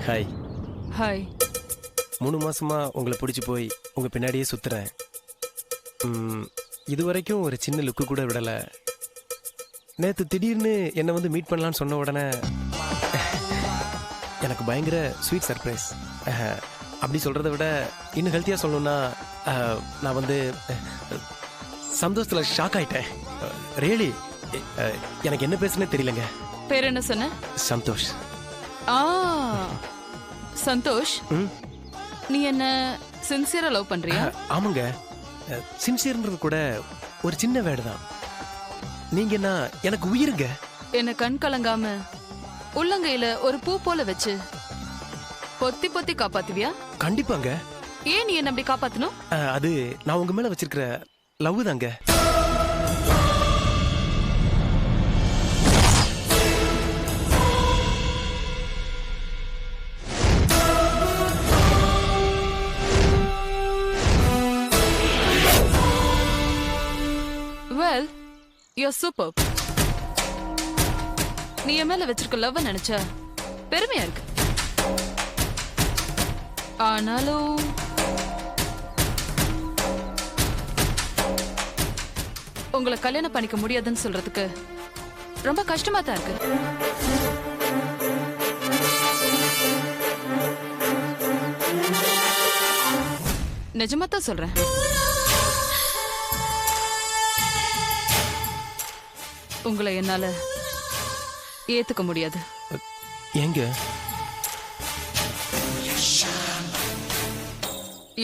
Hi. Hi. 3 மாசமா உங்களை பிடிச்சி போய் உங்க பின்னாடியே சுத்துறேன். இது வரைக்கும் ஒரு சின்ன லுக்கு கூட விடல. நேத்து திடீர்னு என்னை வந்து மீட் பண்ணலான்னு சொன்ன உடனே எனக்கு பயங்கர ஸ்வீட் சர்ப்ரைஸ். அப்படி சொல்றதை விட இன்னும் ஹெல்த்தியா சொல்லணும்னா நான் வந்து சந்தோஷத்துல ஷாக் ஆயிட்டேன். ரியலி எனக்கு என்ன பேசுனே தெரியலங்க. பேர் என்ன சொன்ன? சந்தோஷ். சந்தோஷ், நீ என்ன சின்சியரா லவ் பண்றியா? ஆமாங்க. சின்சியர்ன்றது கூட ஒரு சின்ன வேர்டு தான். நீங்க என்ன எனக்கு உயிருங்க. என்ன கண் கலங்காம உள்ளங்கையில ஒரு பூ போல வச்சு பொத்தி பொத்தி காப்பாத்துவியா? கண்டிப்பாங்க. ஏன் நீ என்ன அப்படி காப்பாத்தணும்? அது நான் உங்க மேல வச்சிருக்கிற லவ் தாங்க. Well, you're super. நீ என் மேல வச்சிருக்க லவ் நினைச்சா பெருமையா இருக்கு. ஆனாலும் உங்களை கல்யாணம் பண்ணிக்க முடியாதுன்னு சொல்றதுக்கு ரொம்ப கஷ்டமா தான் இருக்கு. நிஜமா தான் சொல்றேன். உங்களை என்னால ஏத்துக்க முடியாது. ஏங்க?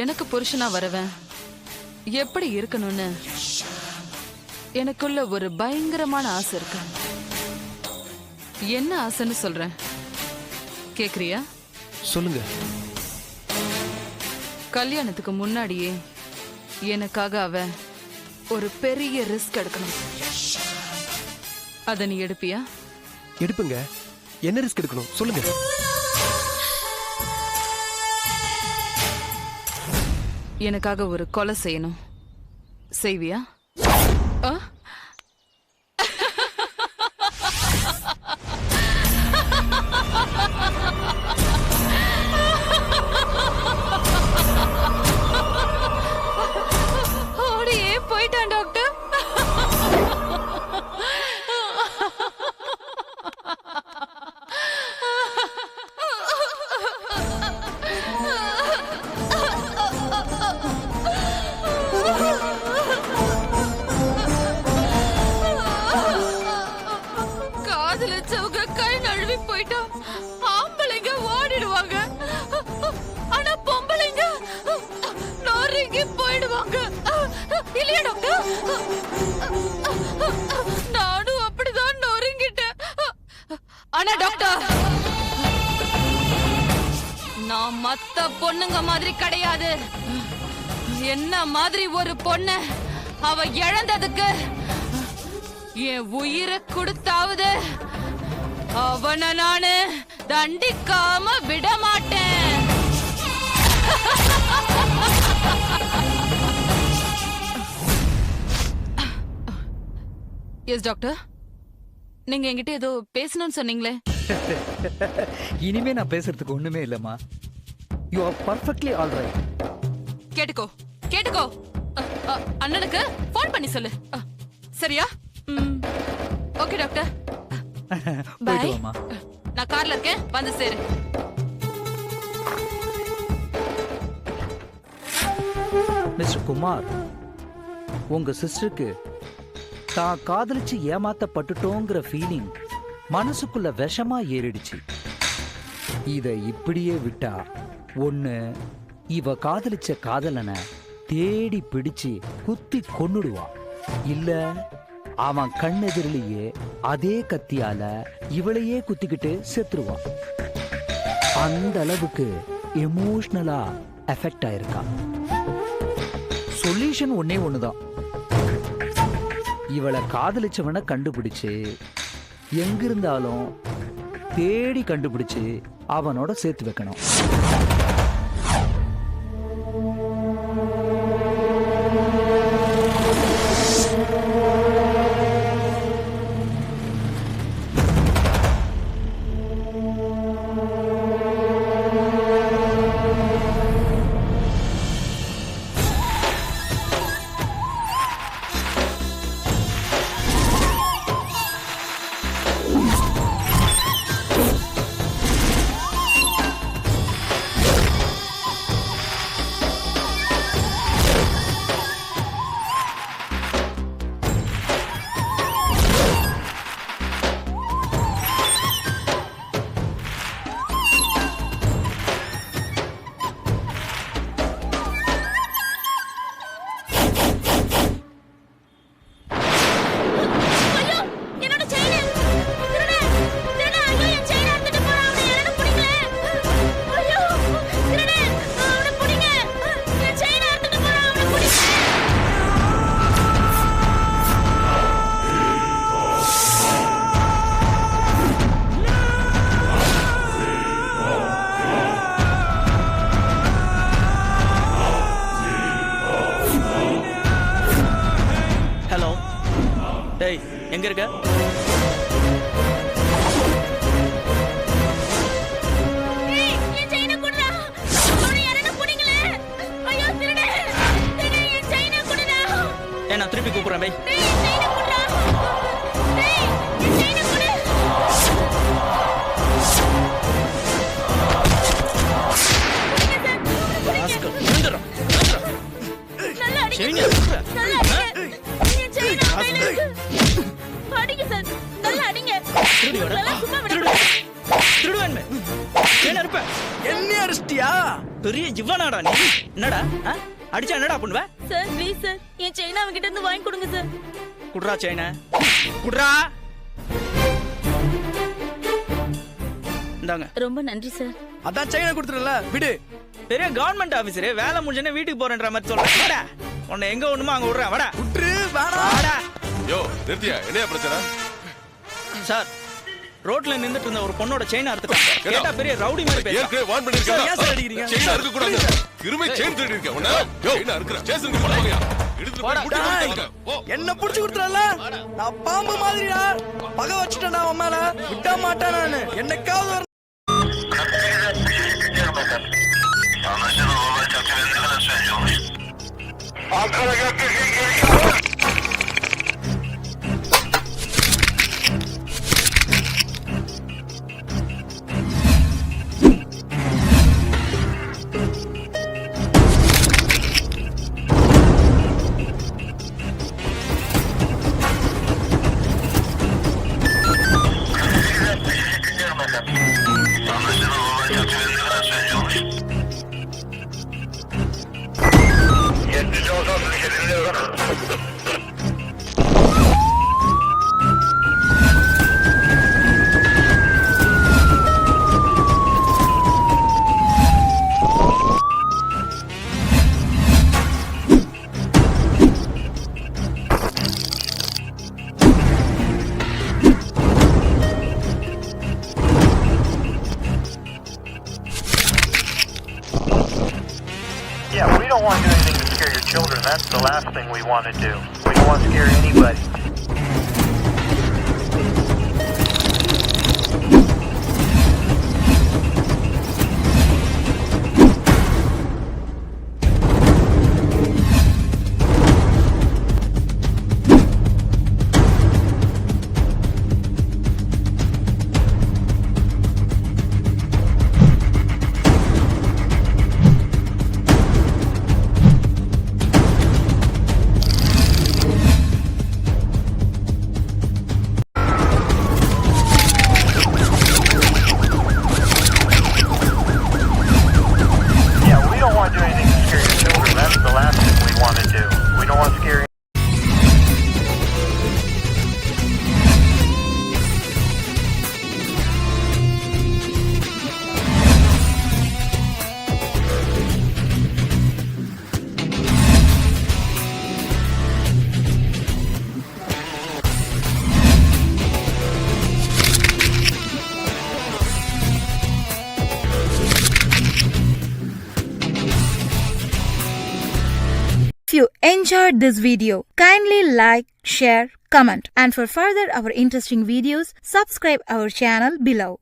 எனக்கு புருஷனா வரவன் எப்படி இருக்கணும்னு எனக்குள்ள ஒரு பயங்கரமான ஆசை இருக்கு. என்ன ஆசைன்னு சொல்றேன், கேக்குறியா? சொல்லுங்க. கல்யாணத்துக்கு முன்னாடியே எனக்காக அவ ஒரு பெரிய ரிஸ்க் எடுக்கணும். அத நீ எடுப்பியா? எடுப்புங்க. என்ன ரிஸ்க் எடுக்கணும் சொல்லுங்க. எனக்காக ஒரு கொலை செய்யணும். செய்வியா? ஓடியே போயிட்டான் டாக்டர். காதலிச்சவங்க கை நழுவி போயிட்டா ஆம்பளைங்க ஓடிடுவாங்க. ஆனா பொம்பளைங்க நொறுங்கி போயிடுவாங்க. இல்லையா டாக்டர்? நானும் அப்படிதான் நொறுங்கிட்டேன். ஆனா டாக்டர், நான் மத்த பொண்ணுங்க மாதிரி கிடையாது. என்ன மாதிரி ஒரு பொண்ணு அவ இழந்ததுக்கு என் உயிரை கொடுத்தாவது அவனை நானு தண்டிக்காம விட மாட்டேன். எஸ் டாக்டர், நீங்க என்கிட்ட ஏதோ பேசணும்னு சொன்னீங்களே. இனிமே நான் பேசுறதுக்கு ஒண்ணுமே இல்லம்மா. You are perfectly all right. கேட்டுக்கோ கேட்டுக்கோ. அண்ணனுக்கு போன் பண்ணி சொல்லு. சரியா? Okay doctor. போயிட்டு வாமா. நான் கார்ல இருக்கேன், வந்து சேரு. மிஸ்டர் குமார், உங்க சிஸ்டருக்கு தான் காதலிச்சு ஏமாத்தப்பட்டுட்டோங்கிற ஃபீலிங் மனசுக்குள்ள விஷமா ஏறிடுச்சு. இத இப்படியே விட்டா ஒண்ணு இவ காதலிச்ச காதலனை தேடி பிடிச்சு குத்தி கொன்னுடுவா, இல்ல அவன் கண்ணெதிரிலேயே அதே கத்தியால இவளையே குத்திக்கிட்டு செத்துருவான். அந்த அளவுக்கு எமோஷனலா எஃபெக்ட் ஆயிருக்கா. சொல்யூஷன் ஒன்னே ஒண்ணுதான். இவளை காதலிச்சவனை கண்டுபிடிச்சு எங்கிருந்தாலும் தேடி கண்டுபிடிச்சு அவனோட சேர்த்து வைக்கணும். நான் திருப்பி கூப்பிடுறேன் பை. என்ன அடிச்சிட்டியா? பெரிய இவனாடா நீ? என்னடா அடிச்சா என்னடா பண்ணுவ? Sir please sir N chain அவங்கிட்ட இருந்து வாங்கி கொடுங்க சார். குட்ரா செயின குட்ரா. இந்தாங்க. ரொம்ப நன்றி சார். அதான் செயினை கொடுத்துறல விடு. பெரிய கவர்மெண்ட் ஆபீசரே வேலை முடிஞ்சனே வீட்டுக்கு போறேன்ற மாதிரி சொல்றேன். வாடா உன்னை எங்க ஒண்ணுமோ அங்க விடுறேன். வாடா விட்டுரு வேணா. வாடா. யோ நிறுத்தியா, என்ன பிரச்சனை? சார் ரோட்ல நின்னுட்டு இருந்த ஒரு பொண்ணோட செயின் அறுத்துட்டாங்க. கேட்டா பெரிய ரவுடி மாதிரி பேசுறான். ஏற்கனவே வார்ன் பண்ணிருக்கேன். ஏன் சார் அடிக்கிறீங்க? செயின் அறுக்க கூடாது. கிருமை செயின் திருடி இருக்க. உன்ன யோ என்ன அறுக்குற? ஸ்டேஷனுக்கு போடுங்க. எடுத்து போய் முட்டி கொடுங்க. போ. என்ன புடிச்சு கொடுத்துறல? நான் பாம்பு மாதிரிடா. பகை வச்சிட்டேன்டா உன் மேல. விட மாட்டேன் நானு. என்னைக்காவது ஒரு Yeah, we don't want to do anything to scare your children. That's the last thing we want to do. We don't want to scare anybody. If you enjoyed this video, kindly like, share, comment, and for further our interesting videos, subscribe our channel below.